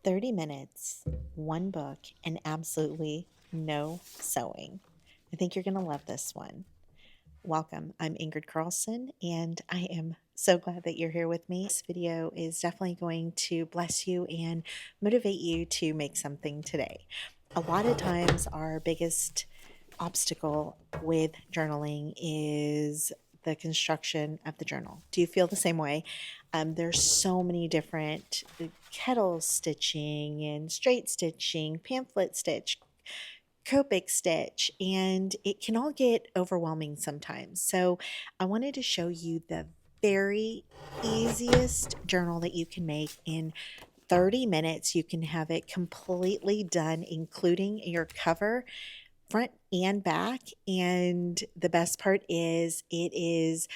30 minutes, one book, and absolutely no sewing. I think you're going to love this one. Welcome. I'm Ingrid Carlson, and I am so glad that you're here with me. This video is definitely going to bless you and motivate you to make something today. A lot of times, our biggest obstacle with journaling is the construction of the journal. Do you feel the same way? There's so many different kettle stitching and straight stitching, pamphlet stitch, Copic stitch, and it can all get overwhelming sometimes. So I wanted to show you the very easiest journal that you can make in 30 minutes. You can have it completely done, including your cover, front and back. And the best part is it is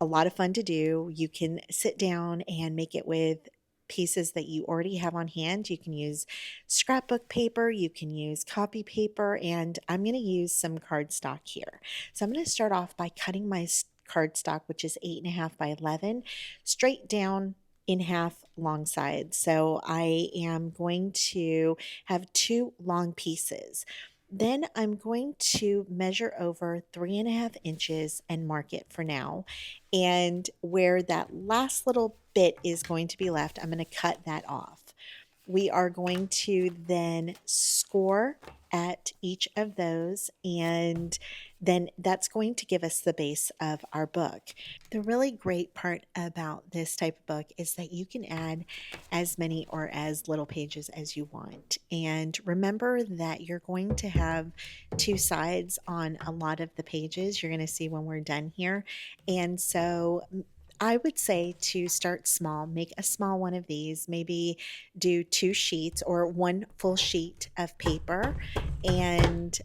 a lot of fun to do. You can sit down and make it with pieces that you already have on hand. You can use scrapbook paper, you can use copy paper, and I'm going to use some cardstock here. So I'm going to start off by cutting my cardstock, which is 8.5 by 11, straight down in half long sides. So I am going to have two long pieces. Then I'm going to measure over 3.5 inches and mark it for now. And where that last little bit is going to be left, I'm going to cut that off. We are going to then score at each of those, and then that's going to give us the base of our book. The really great part about this type of book is that you can add as many or as little pages as you want. And remember that you're going to have two sides on a lot of the pages. You're going to see when we're done here. And so I would say to start small, make a small one of these, maybe do 2 sheets or 1 full sheet of paper, and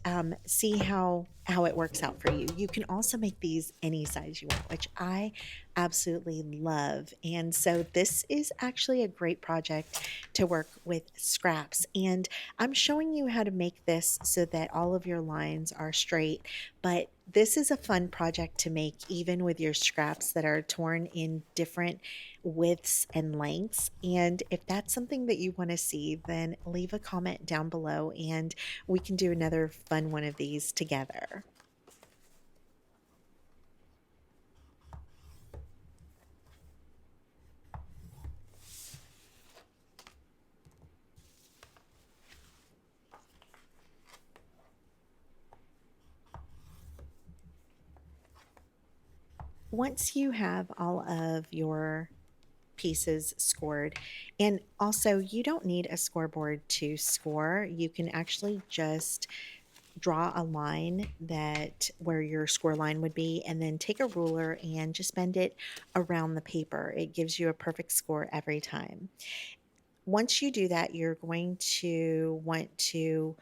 see how it works out for you. You can also make these any size you want, which I absolutely love. And so this is actually a great project to work with scraps. And I'm showing you how to make this so that all of your lines are straight, but this is a fun project to make even with your scraps that are torn in different widths and lengths. And if that's something that you want to see, then leave a comment down below and we can do another fun one of these together. Once you have all of your pieces scored, and also you don't need a scoreboard to score, you can actually just draw a line that where your score line would be, and then take a ruler and just bend it around the paper. It gives you a perfect score every time. Once you do that, you're going to want to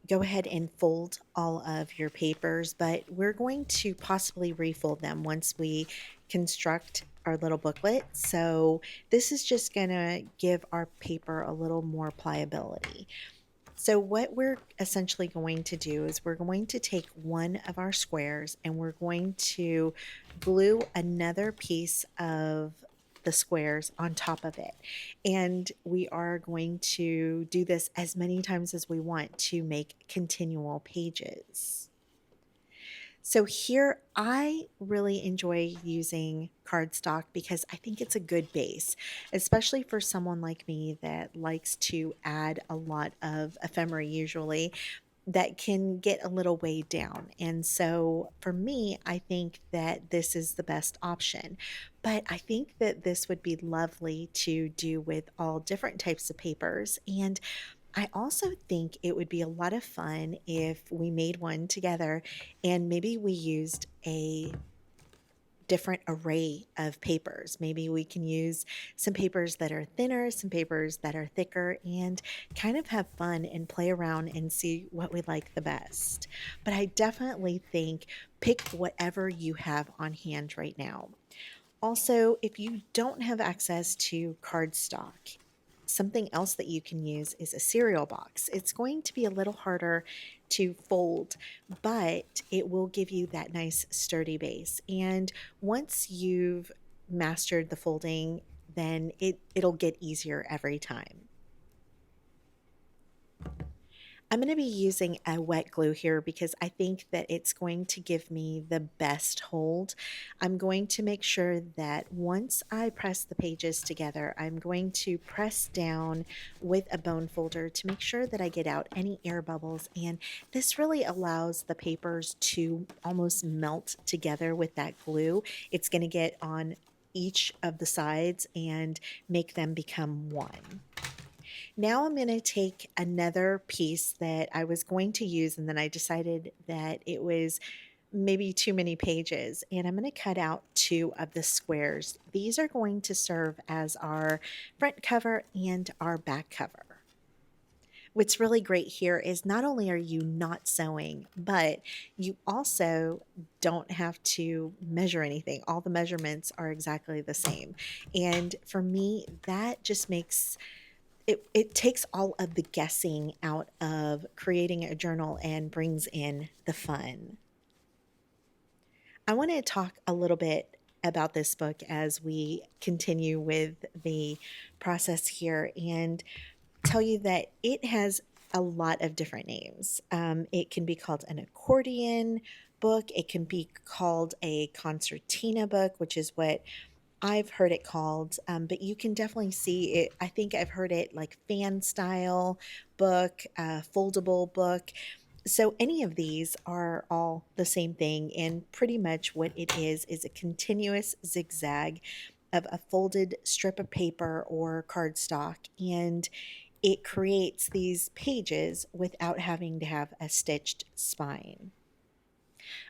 go ahead and fold all of your papers, but we're going to possibly refold them once we construct our little booklet. So this is just going to give our paper a little more pliability. So what we're essentially going to do is we're going to take one of our squares and we're going to glue another piece of the squares on top of it. And we are going to do this as many times as we want to make continual pages. So here I really enjoy using cardstock because I think it's a good base, especially for someone like me that likes to add a lot of ephemera usually that can get a little weighed down. And so for me, I think that this is the best option. But I think that this would be lovely to do with all different types of papers. And I also think it would be a lot of fun if we made one together and maybe we used a different array of papers. Maybe we can use some papers that are thinner, some papers that are thicker, and kind of have fun and play around and see what we like the best. But I definitely think pick whatever you have on hand right now. Also, if you don't have access to cardstock, something else that you can use is a cereal box. It's going to be a little harder to fold, but it will give you that nice sturdy base. And once you've mastered the folding, then it'll get easier every time. I'm going to be using a wet glue here because I think that it's going to give me the best hold. I'm going to make sure that once I press the pages together, I'm going to press down with a bone folder to make sure that I get out any air bubbles. And this really allows the papers to almost melt together with that glue. It's going to get on each of the sides and make them become one. Now I'm going to take another piece that I was going to use, and then I decided that it was maybe too many pages, and I'm going to cut out two of the squares. These are going to serve as our front cover and our back cover. What's really great here is not only are you not sewing, but you also don't have to measure anything. All the measurements are exactly the same. And for me, that just makes it takes all of the guessing out of creating a journal and brings in the fun. I want to talk a little bit about this book as we continue with the process here and tell you that it has a lot of different names. It can be called an accordion book, it can be called a concertina book, which is what I've heard it called, but you can definitely see it. I think I've heard it like fan style book, foldable book. So any of these are all the same thing, and pretty much what it is a continuous zigzag of a folded strip of paper or cardstock, and it creates these pages without having to have a stitched spine.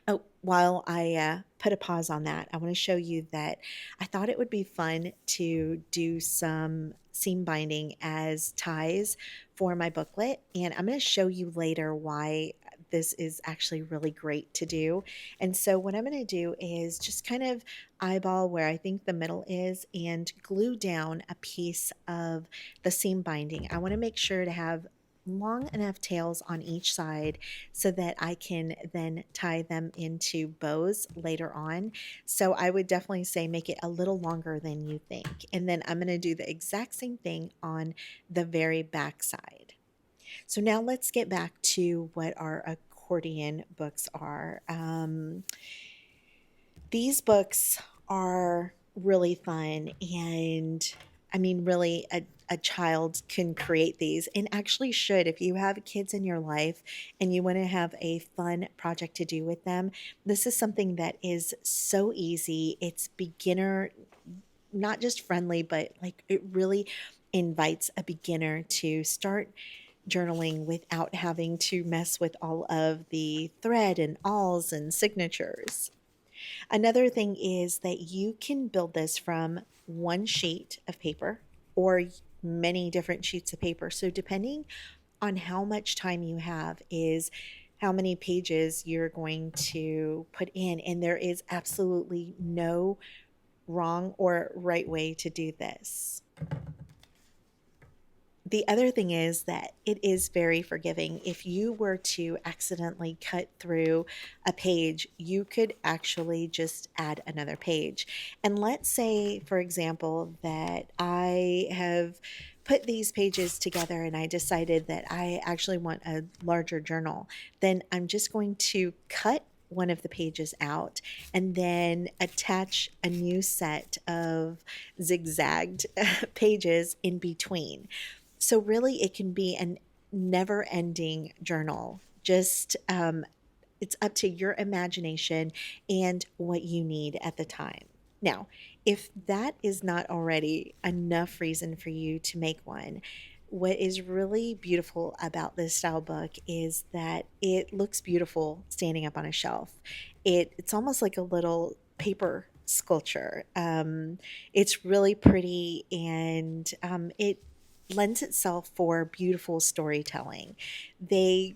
Oh, while I put a pause on that, I want to show you that I thought it would be fun to do some seam binding as ties for my booklet, and I'm going to show you later why this is actually really great to do. And so what I'm going to do is just kind of eyeball where I think the middle is and glue down a piece of the seam binding. I want to make sure to have long enough tails on each side so that I can then tie them into bows later on. So I would definitely say make it a little longer than you think. And then I'm going to do the exact same thing on the very back side. So now let's get back to what our accordion books are. These books are really fun, and I mean, really, a child can create these and actually should. If you have kids in your life and you want to have a fun project to do with them, this is something that is so easy. It's beginner, not just friendly, but like it really invites a beginner to start journaling without having to mess with all of the thread and awls and signatures. Another thing is that you can build this from one sheet of paper or many different sheets of paper. So, depending on how much time you have, is how many pages you're going to put in. And there is absolutely no wrong or right way to do this. The other thing is that it is very forgiving. If you were to accidentally cut through a page, you could actually just add another page. And let's say, for example, that I have put these pages together and I decided that I actually want a larger journal, then I'm just going to cut one of the pages out and then attach a new set of zigzagged pages in between. So really, it can be a never-ending journal. Just it's up to your imagination and what you need at the time. Now, if that is not already enough reason for you to make one, what is really beautiful about this style book is that it looks beautiful standing up on a shelf. It's almost like a little paper sculpture. It's really pretty, and it lends itself for beautiful storytelling. The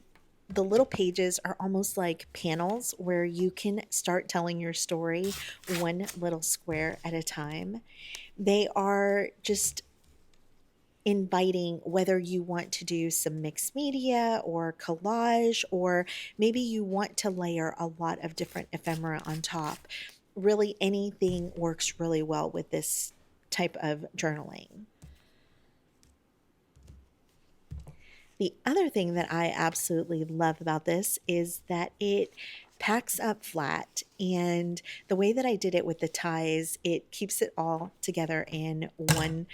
little pages are almost like panels where you can start telling your story one little square at a time. They are just inviting, whether you want to do some mixed media or collage, or maybe you want to layer a lot of different ephemera on top. Really, anything works really well with this type of journaling. The other thing that I absolutely love about this is that it packs up flat, and the way that I did it with the ties, it keeps it all together in one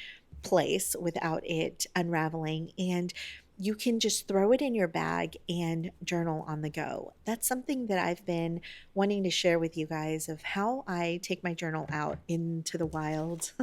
place without it unraveling, and you can just throw it in your bag and journal on the go. That's something that I've been wanting to share with you guys of how I take my journal out into the wild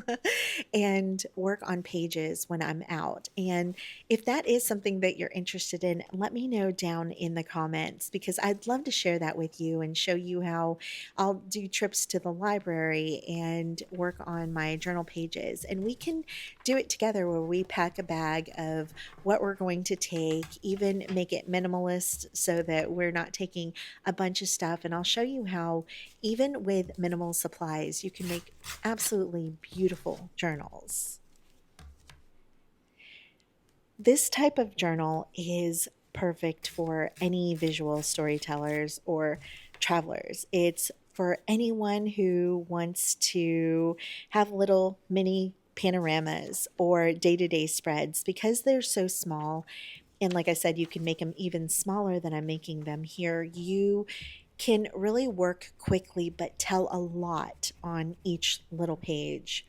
and work on pages when I'm out. And if that is something that you're interested in, let me know down in the comments because I'd love to share that with you and show you how I'll do trips to the library and work on my journal pages. And we can do it together where we pack a bag of what we're going to take, even make it minimalist so that we're not taking a bunch of stuff. And I'll show you how, even with minimal supplies, you can make absolutely beautiful journals. This type of journal is perfect for any visual storytellers or travelers. It's for anyone who wants to have little mini panoramas or day-to-day spreads because they're so small. And like I said, you can make them even smaller than I'm making them here. You can really work quickly but tell a lot on each little page.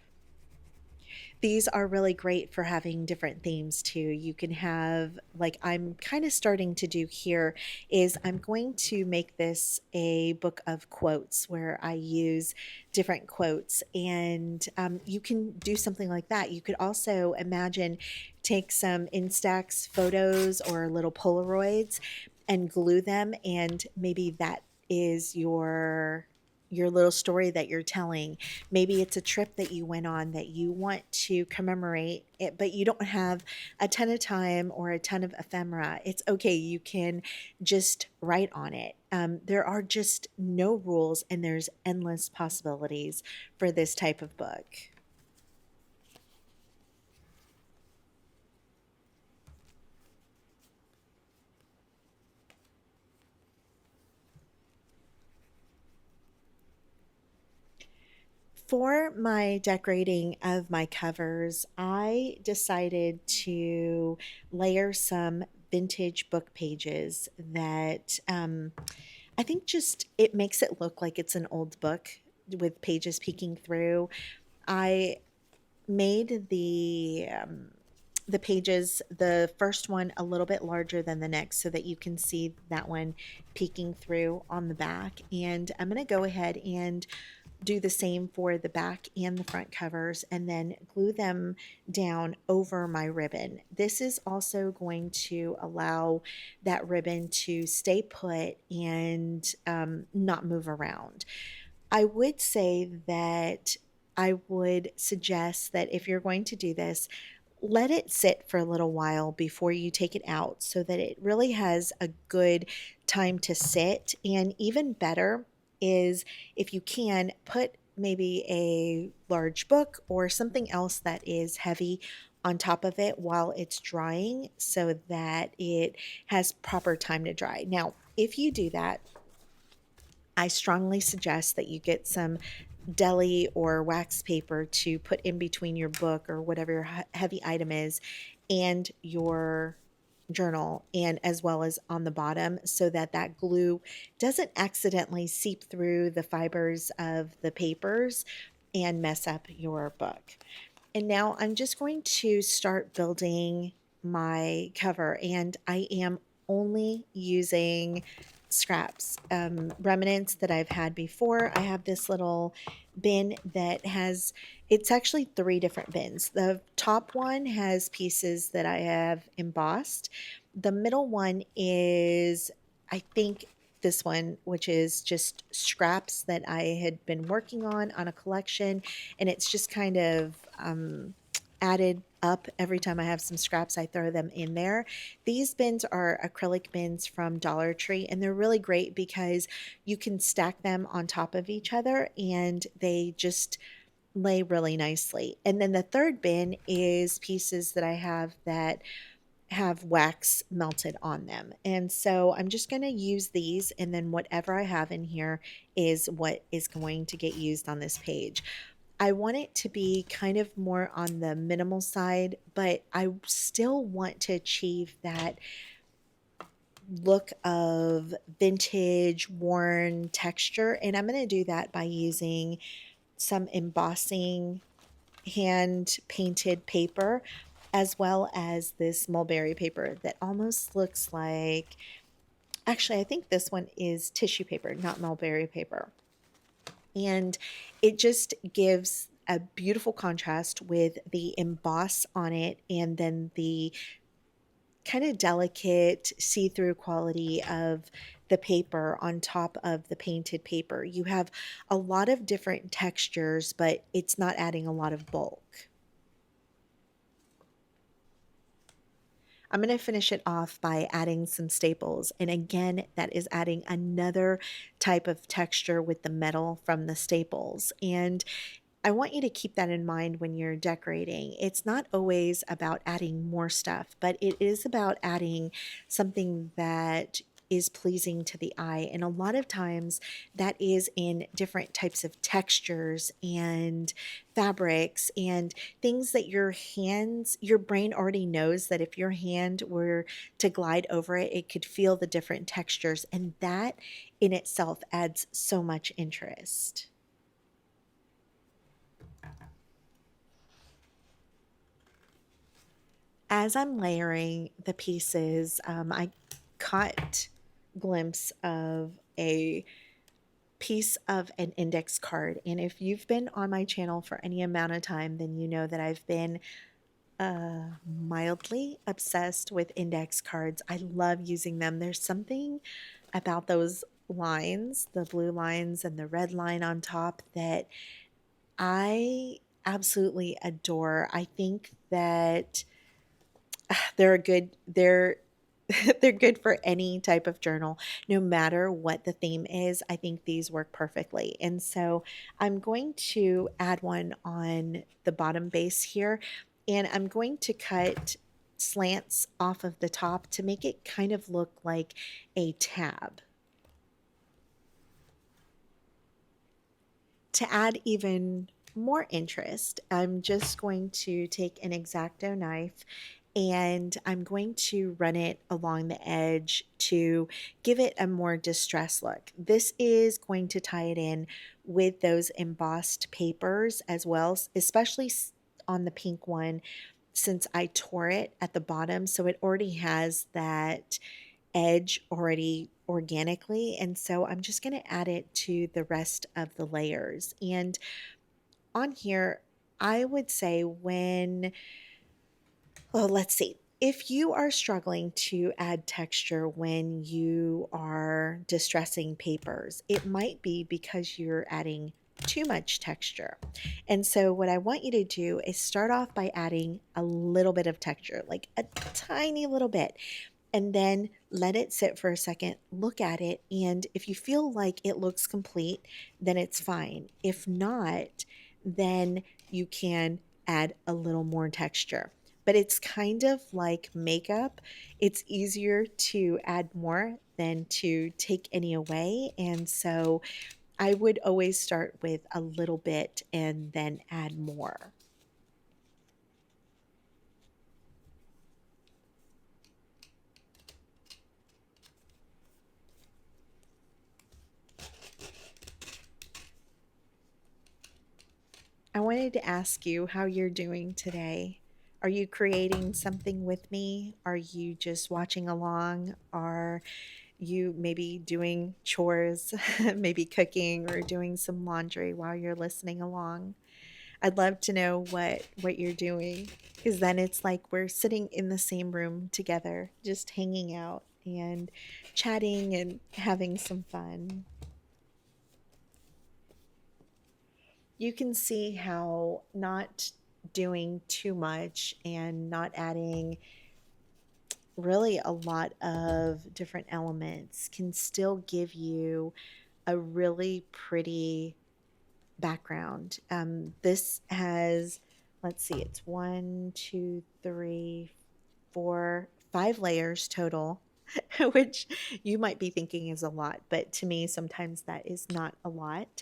These are really great for having different themes too. You can have, like I'm kind of starting to do here, is I'm going to make this a book of quotes where I use different quotes. And you can do something like that. You could also imagine take some Instax photos or little Polaroids and glue them, and maybe that is your little story that you're telling. Maybe it's a trip that you went on that you want to commemorate it, but you don't have a ton of time or a ton of ephemera. It's okay. You can just write on it. There are just no rules, and there's endless possibilities for this type of book. For my decorating of my covers, I decided to layer some vintage book pages that I think just it makes it look like it's an old book with pages peeking through. I made the pages, the first one a little bit larger than the next so that you can see that one peeking through on the back. And I'm going to go ahead and do the same for the back and the front covers and then glue them down over my ribbon. This is also going to allow that ribbon to stay put and not move around. I would say that I would suggest that if you're going to do this, let it sit for a little while before you take it out so that it really has a good time to sit. And even better is if you can put maybe a large book or something else that is heavy on top of it while it's drying so that it has proper time to dry. Now, if you do that, I strongly suggest that you get some deli or wax paper to put in between your book or whatever your heavy item is and your journal, and as well as on the bottom, so that that glue doesn't accidentally seep through the fibers of the papers and mess up your book. And now I'm just going to start building my cover, and I am only using scraps, remnants that I've had before. I have this little bin that has, it's actually three different bins. The top one has pieces that I have embossed. The middle one is, I think, this one, which is just scraps that I had been working on a collection, and it's just kind of added up every time I have some scraps. I throw them in there. These bins are acrylic bins from Dollar Tree, and they're really great because you can stack them on top of each other and they just lay really nicely. And then the third bin is pieces that I have that have wax melted on them. And so I'm just going to use these, and then whatever I have in here is what is going to get used on this page. I want it to be kind of more on the minimal side, but I still want to achieve that look of vintage, worn texture. And I'm going to do that by using some embossing hand painted paper, as well as this mulberry paper that almost looks like, actually, I think this one is tissue paper, not mulberry paper. And it just gives a beautiful contrast with the emboss on it and then the kind of delicate see-through quality of the paper on top of the painted paper. You have a lot of different textures, but it's not adding a lot of bulk. I'm going to finish it off by adding some staples. And again, that is adding another type of texture with the metal from the staples. And I want you to keep that in mind when you're decorating. It's not always about adding more stuff, but it is about adding something that is pleasing to the eye. And a lot of times that is in different types of textures and fabrics and things that your brain already knows that if your hand were to glide over it, it could feel the different textures. And that in itself adds so much interest. As I'm layering the pieces, I caught glimpse of a piece of an index card. And if you've been on my channel for any amount of time, then you know that I've been mildly obsessed with index cards. I love using them. There's something about those lines, the blue lines and the red line on top, that I absolutely adore. I think that they're they're good for any type of journal, no matter what the theme is. I think these work perfectly. And so I'm going to add one on the bottom base here, and I'm going to cut slants off of the top to make it kind of look like a tab. To add even more interest, I'm just going to take an X-Acto knife and I'm going to run it along the edge to give it a more distressed look. This is going to tie it in with those embossed papers as well, especially on the pink one, since I tore it at the bottom. So it already has that edge already organically. And so I'm just going to add it to the rest of the layers. And on here, I would say well, let's see. If you are struggling to add texture when you are distressing papers, it might be because you're adding too much texture. And so what I want you to do is start off by adding a little bit of texture, like a tiny little bit, and then let it sit for a second, look at it, and if you feel like it looks complete, then it's fine. If not, then you can add a little more texture. But it's kind of like makeup. It's easier to add more than to take any away. And so I would always start with a little bit and then add more. I wanted to ask you how you're doing today. Are you creating something with me? Are you just watching along? Are you maybe doing chores, maybe cooking or doing some laundry while you're listening along? I'd love to know what you're doing, because then it's like we're sitting in the same room together, just hanging out and chatting and having some fun. You can see how not doing too much and not adding really a lot of different elements can still give you a really pretty background. This has, let's see, it's one, two, three, four, 5 layers total, which you might be thinking is a lot, but to me, sometimes that is not a lot.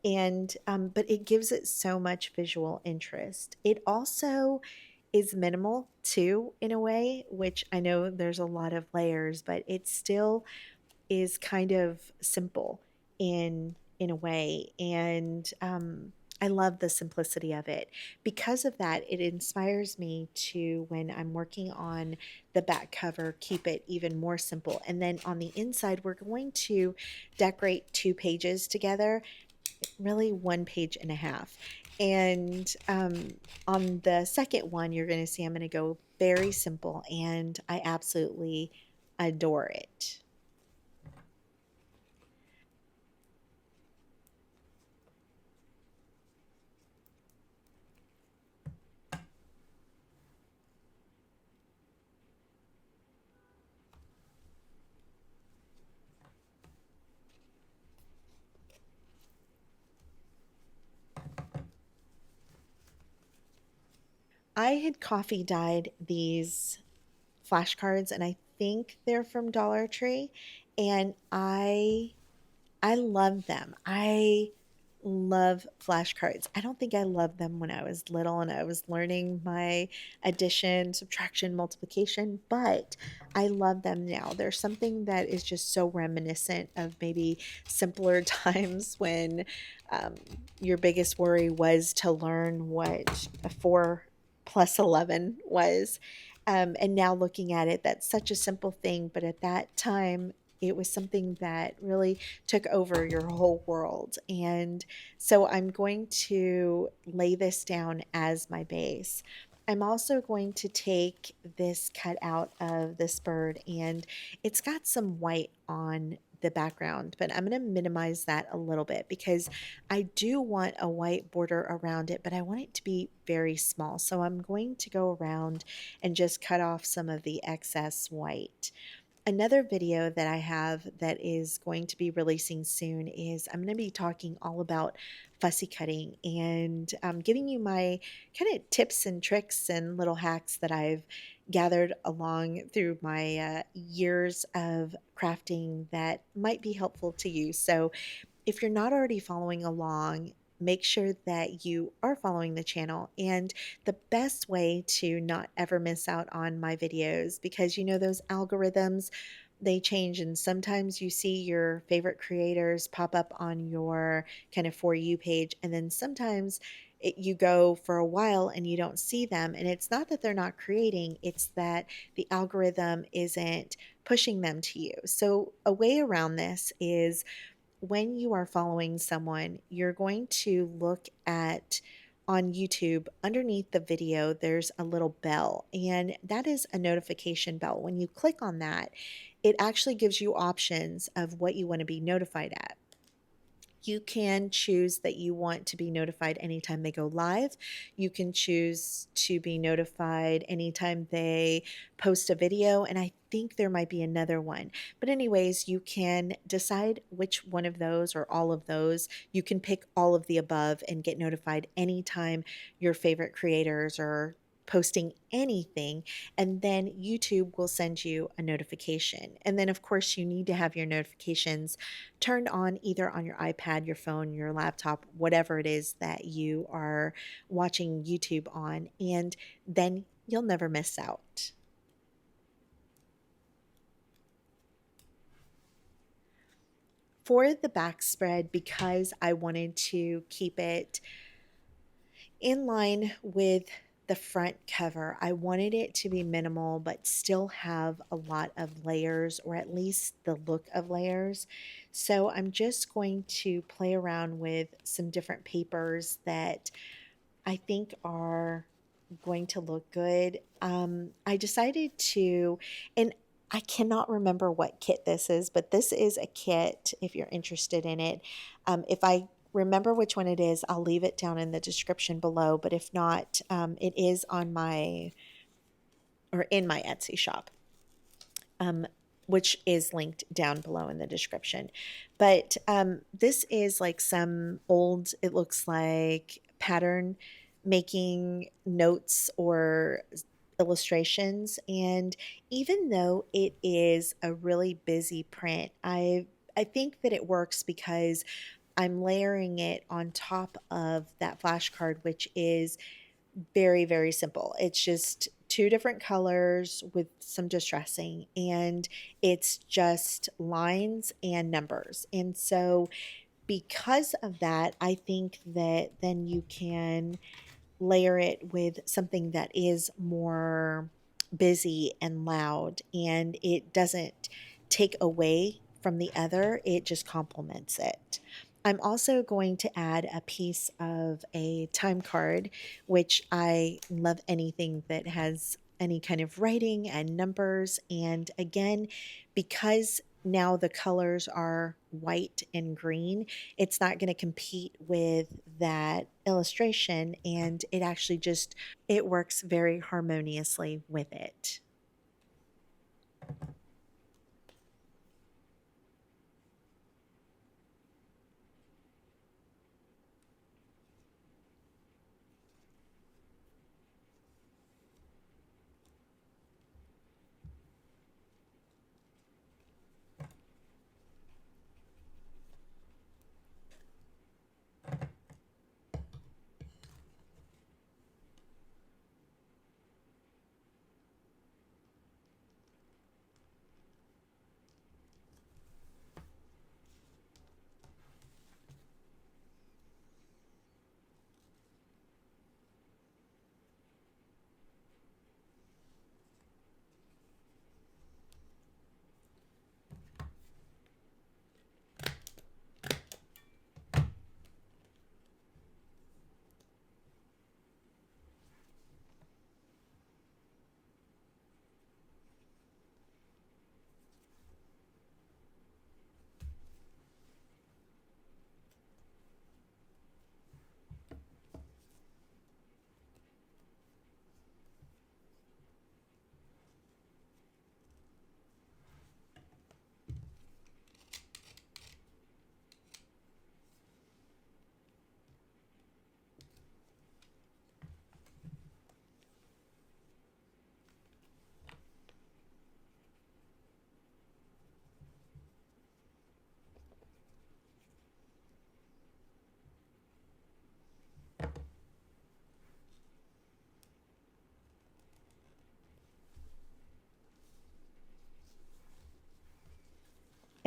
And but it gives it so much visual interest. It also is minimal too, in a way, which I know there's a lot of layers, but it still is kind of simple in a way. And I love the simplicity of it. Because of that, it inspires me to, when I'm working on the back cover, keep it even more simple. And then on the inside, we're going to decorate 2 pages together, really 1.5 pages. And on the second one, you're going to see I'm going to go very simple, and I absolutely adore it. I had coffee dyed these flashcards, and I think they're from Dollar Tree, and I love them. I love flashcards. I don't think I loved them when I was little and I was learning my addition, subtraction, multiplication, but I love them now. There's something that is just so reminiscent of maybe simpler times when um, your biggest worry was to learn what a 4 plus 11 was. And now looking at it, that's such a simple thing, but at that time, it was something that really took over your whole world. And so I'm going to lay this down as my base. I'm also going to take this cut out of this bird, and it's got some white on the background, but I'm going to minimize that a little bit because I do want a white border around it, but I want it to be very small. So I'm going to go around and just cut off some of the excess white. Another video that I have that is going to be releasing soon is I'm going to be talking all about fussy cutting and giving you my kind of tips and tricks and little hacks that I've gathered along through my years of crafting that might be helpful to you. So if you're not already following along, make sure that you are following the channel. And the best way to not ever miss out on my videos, because you know those algorithms, they change, and sometimes you see your favorite creators pop up on your kind of For You page, and then sometimes you go for a while and you don't see them. And it's not that they're not creating, it's that the algorithm isn't pushing them to you. So a way around this is, when you are following someone, you're going to look at on YouTube, underneath the video, there's a little bell, and that is a notification bell. When you click on that, it actually gives you options of what you want to be notified at. You can choose that you want to be notified anytime they go live. You can choose to be notified anytime they post a video, and I think there might be another one. But anyways, you can decide which one of those or all of those. You can pick all of the above and get notified anytime your favorite creators are posting anything, and then YouTube will send you a notification. And then of course you need to have your notifications turned on either on your iPad, your phone, your laptop, whatever it is that you are watching YouTube on, and then you'll never miss out. For the back spread, because I wanted to keep it in line with the front cover, I wanted it to be minimal but still have a lot of layers, or at least the look of layers. So I'm just going to play around with some different papers that I think are going to look good. I decided to, and I cannot remember what kit this is, but this is a kit if you're interested in it. If I remember which one it is, I'll leave it down in the description below. But if not, it is on my, or in my Etsy shop. Um, which is linked down below in the description. But this is like some old, it looks like pattern making notes or illustrations. And even though it is a really busy print, I think that it works because I'm layering it on top of that flashcard, which is very, very simple. It's just two different colors with some distressing, and it's just lines and numbers. And so, because of that, I think that then you can layer it with something that is more busy and loud, and it doesn't take away from the other, it just complements it. I'm also going to add a piece of a time card, which I love anything that has any kind of writing and numbers. And again, because now the colors are white and green, it's not going to compete with that illustration, and it actually just it works very harmoniously with it.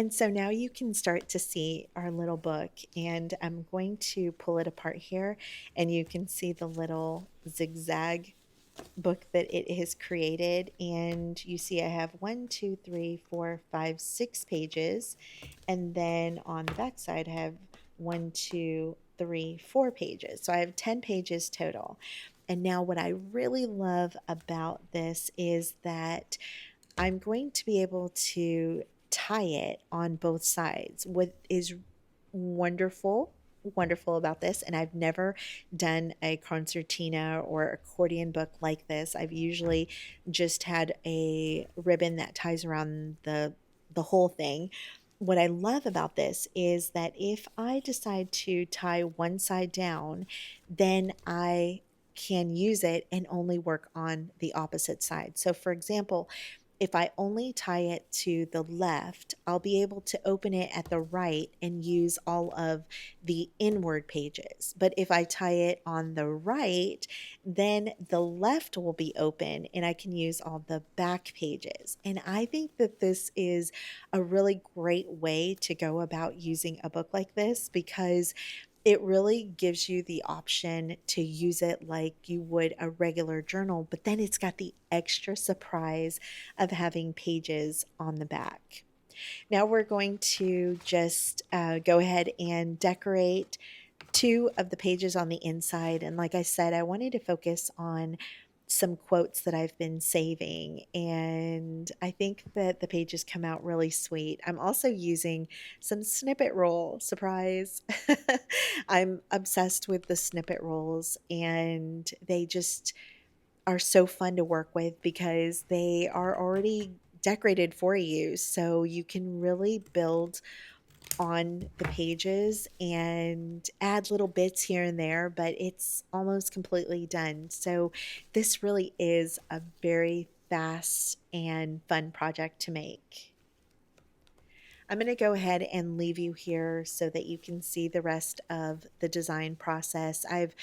And so now you can start to see our little book, and I'm going to pull it apart here, and you can see the little zigzag book that it has created. And you see I have 1, 2, 3, 4, 5, 6 pages, and then on the back side I have 1, 2, 3, 4 pages, so I have 10 pages total. And now what I really love about this is that I'm going to be able to tie it on both sides. What is wonderful about this, and I've never done a concertina or accordion book like this. I've usually just had a ribbon that ties around the whole thing. What I love about this is that if I decide to tie one side down, then I can use it and only work on the opposite side. So for example, if I only tie it to the left, I'll be able to open it at the right and use all of the inward pages. But if I tie it on the right, then the left will be open and I can use all the back pages. And I think that this is a really great way to go about using a book like this, because it really gives you the option to use it like you would a regular journal, but then it's got the extra surprise of having pages on the back. Now we're going to just go ahead and decorate two of the pages on the inside. And like I said, I wanted to focus on some quotes that I've been saving, and I think that the pages come out really sweet. I'm also using some snippet roll, surprise. I'm obsessed with the snippet rolls, and they just are so fun to work with because they are already decorated for you. So you can really build on the pages and add little bits here and there, but it's almost completely done. So this really is a very fast and fun project to make. I'm going to go ahead and leave you here so that you can see the rest of the design process. I've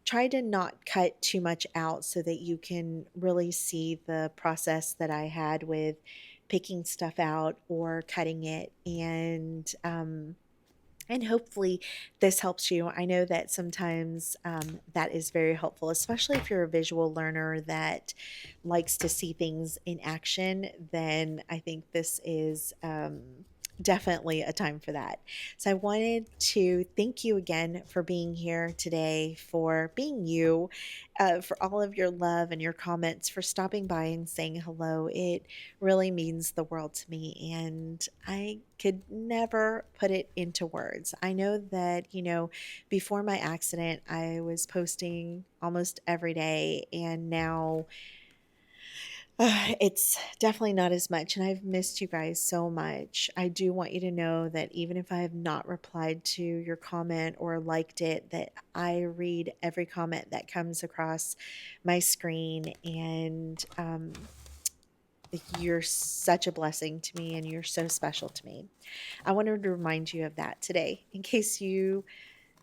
tried to not cut too much out so that you can really see the process that I had with picking stuff out or cutting it. And hopefully this helps you. I know that sometimes that is very helpful, especially if you're a visual learner that likes to see things in action. Then I think this is definitely a time for that. So I wanted to thank you again for being here today, for being you, for all of your love and your comments, for stopping by and saying hello. It really means the world to me, and I could never put it into words. I know that, before my accident, I was posting almost every day, and now it's definitely not as much, and I've missed you guys so much. I do want you to know that even if I have not replied to your comment or liked it, that I read every comment that comes across my screen, and you're such a blessing to me, and you're so special to me. I wanted to remind you of that today in case you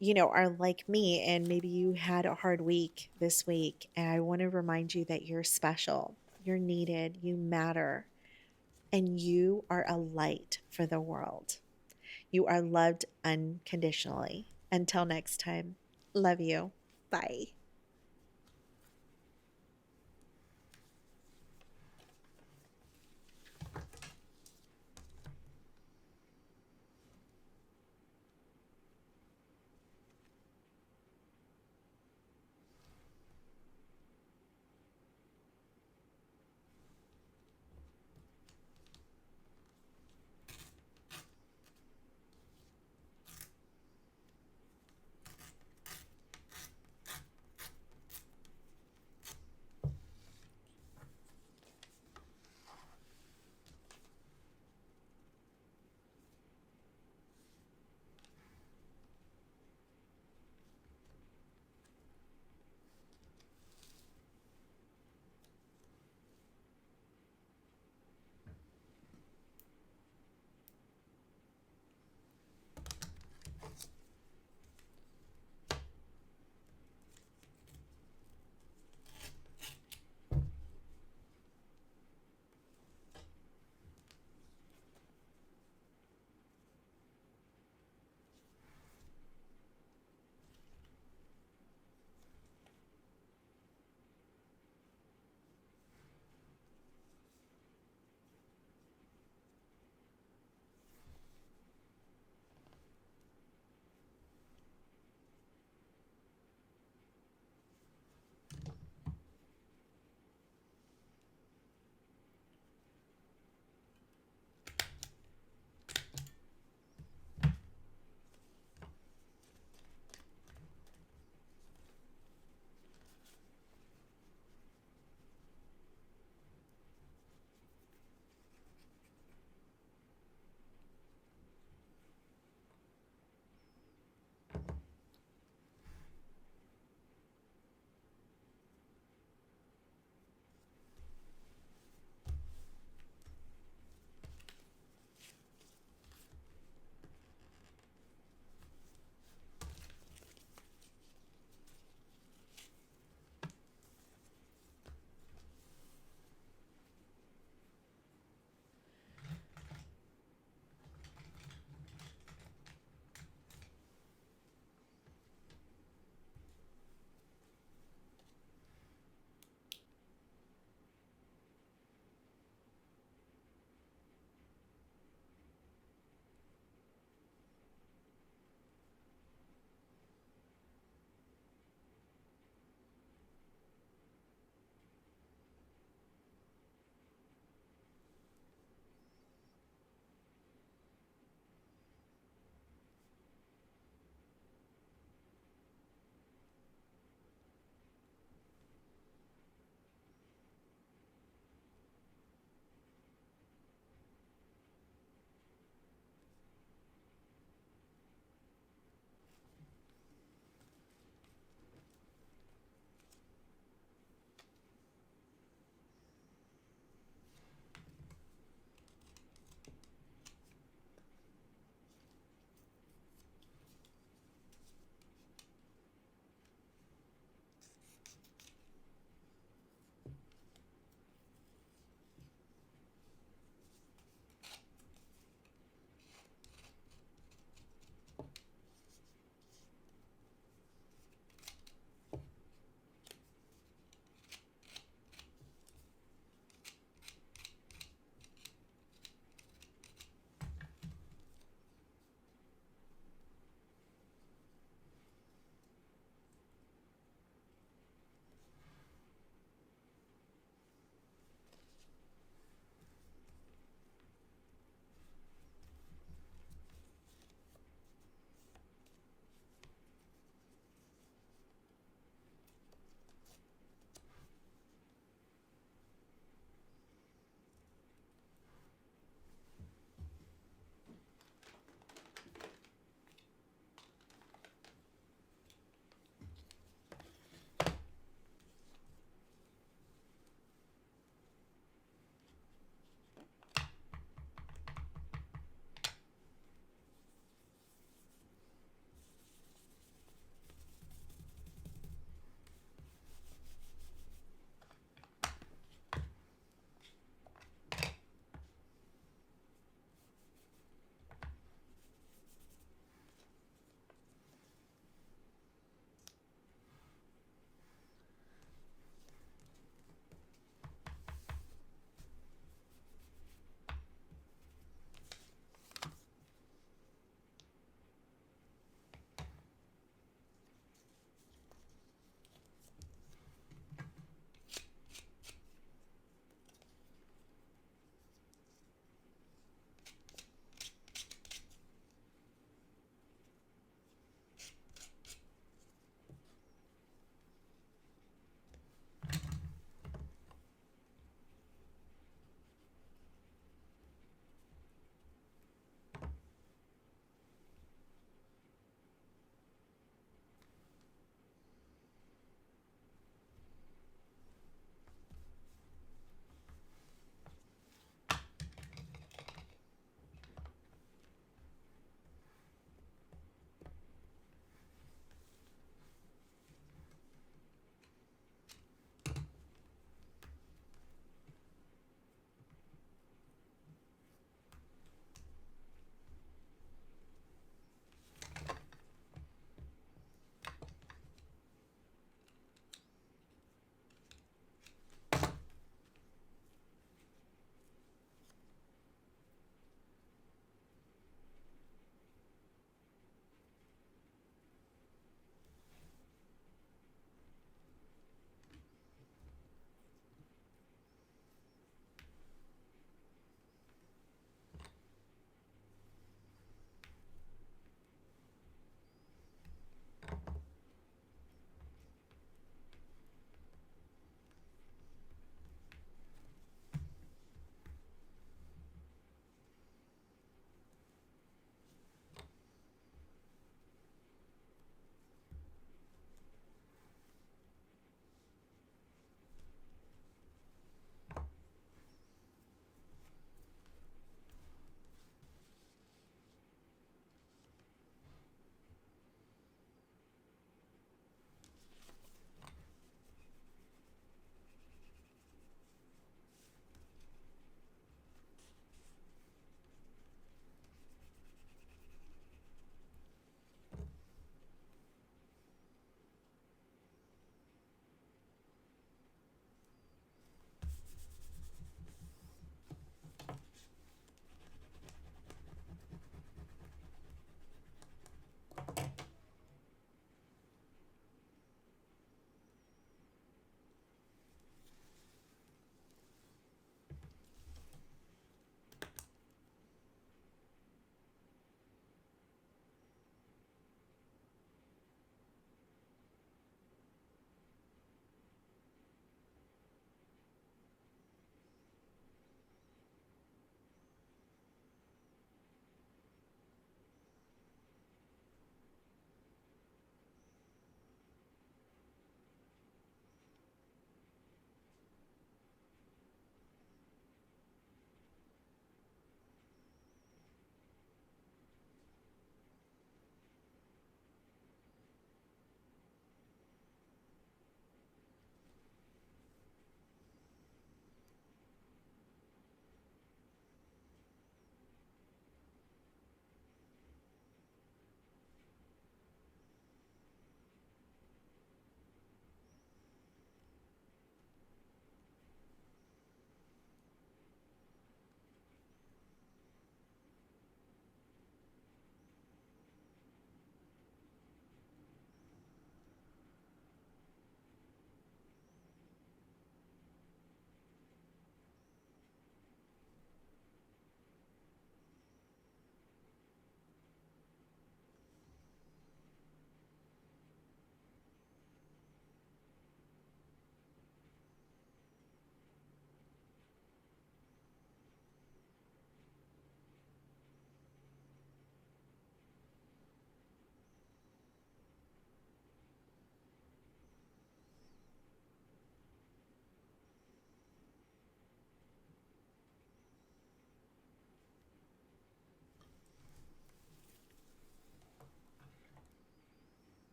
are like me and maybe you had a hard week this week. And I want to remind you that you're special, you're needed, you matter, and you are a light for the world. You are loved unconditionally. Until next time, love you. Bye.